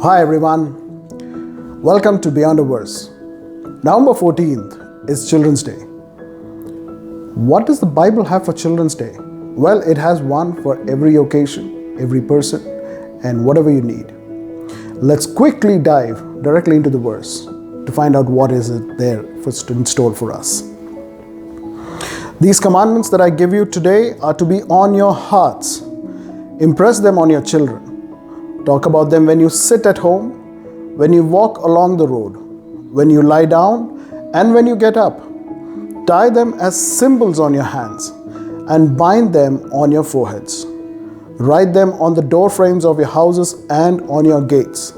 Hi everyone, welcome to Beyond a Verse. November 14th is Children's Day. What does the Bible have for Children's Day? Well, it has one for every occasion, every person, and whatever you need. Let's quickly dive directly into the verse to find out what is it there in store for us. These commandments that I give you today are to be on your hearts. Impress them on your children. Talk about them when you sit at home, when you walk along the road, when you lie down, and when you get up. Tie them as symbols on your hands and bind them on your foreheads. Write them on the door frames of your houses and on your gates.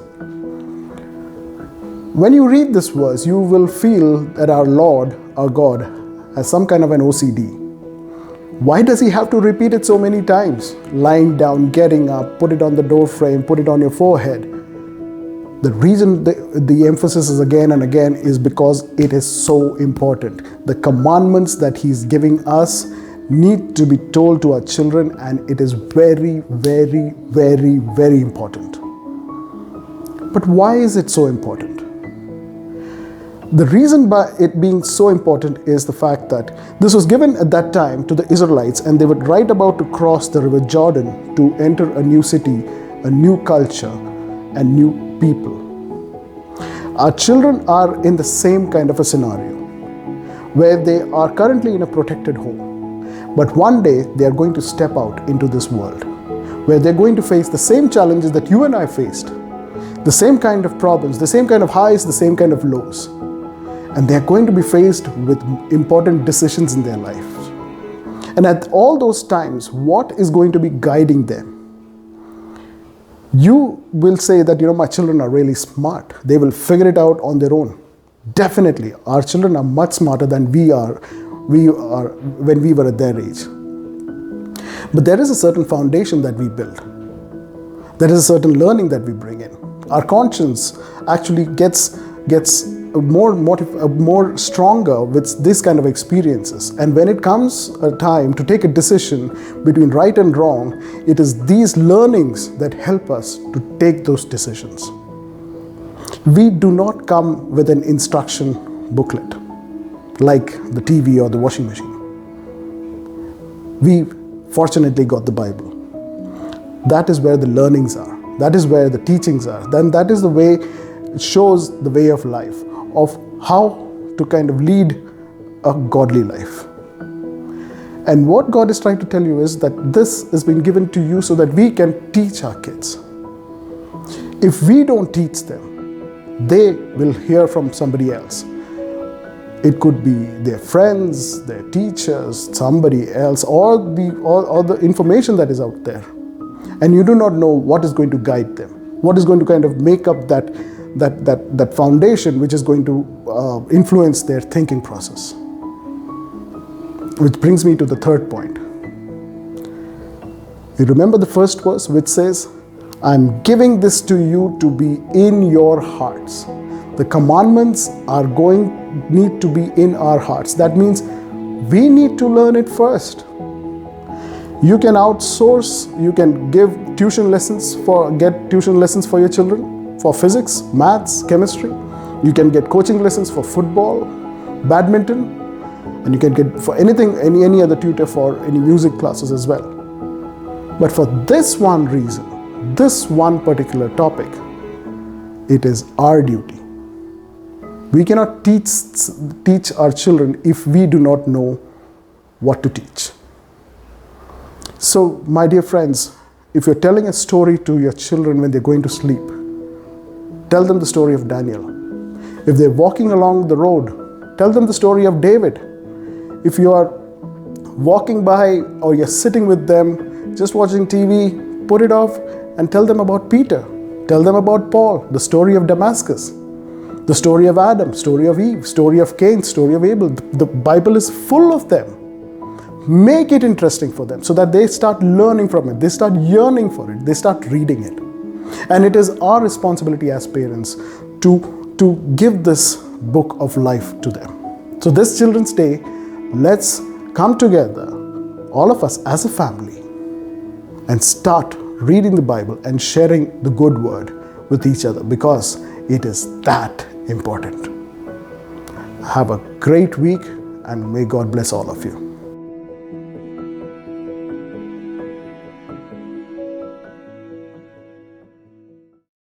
When you read this verse, you will feel that our Lord, our God, has some kind of an OCD. Why does he have to repeat it so many times? Lying down, getting up, put it on the door frame, put it on your forehead. The reason the emphasis is again and again is because it is so important. The commandments that he's giving us need to be told to our children, and it is very, very, very, very important. But why is it so important? The reason by it being so important is the fact that this was given at that time to the Israelites, and they were right about to cross the river Jordan to enter a new city, a new culture, and new people. Our children are in the same kind of a scenario where they are currently in a protected home. But one day they are going to step out into this world where they're going to face the same challenges that you and I faced, the same kind of problems, the same kind of highs, the same kind of lows. And they're going to be faced with important decisions in their lives. And at all those times, what is going to be guiding them? You will say that, my children are really smart. They will figure it out on their own. Definitely, our children are much smarter than we are when we were at their age. But there is a certain foundation that we build. There is a certain learning that we bring in. Our conscience actually gets more stronger with this kind of experiences. And when it comes a time to take a decision between right and wrong, it is these learnings that help us to take those decisions. We do not come with an instruction booklet like the TV or the washing machine. We fortunately got the Bible. That is where the learnings are. That is where the teachings are. Then that is the way it shows the way of life, of how to kind of lead a godly life. And what God is trying to tell you is that this has been given to you so that we can teach our kids. If we don't teach them, they will hear from somebody else. It could be their friends, their teachers, somebody else, or the information that is out there. And you do not know what is going to guide them, what is going to kind of make up that foundation which is going to influence their thinking process. Which brings me to the third point. You remember the first verse which says, I'm giving this to you to be in your hearts. The commandments need to be in our hearts. That means we need to learn it first. You can outsource, you can get tuition lessons for your children, for physics, maths, chemistry. You can get coaching lessons for football, badminton, and you can get for anything, any other tutor for any music classes as well. But for this one reason, this one particular topic, it is our duty. We cannot teach our children if we do not know what to teach. So, my dear friends, if you're telling a story to your children when they're going to sleep, tell them the story of Daniel. If they're walking along the road, tell them the story of David. If you are walking by or you're sitting with them, just watching TV, put it off and tell them about Peter. Tell them about Paul, the story of Damascus, the story of Adam, story of Eve, story of Cain, story of Abel. The Bible is full of them. Make it interesting for them so that they start learning from it. They start yearning for it. They start reading it. And it is our responsibility as parents to give this book of life to them. So this Children's Day, let's come together, all of us as a family, and start reading the Bible and sharing the good word with each other, because it is that important. Have a great week, and may God bless all of you.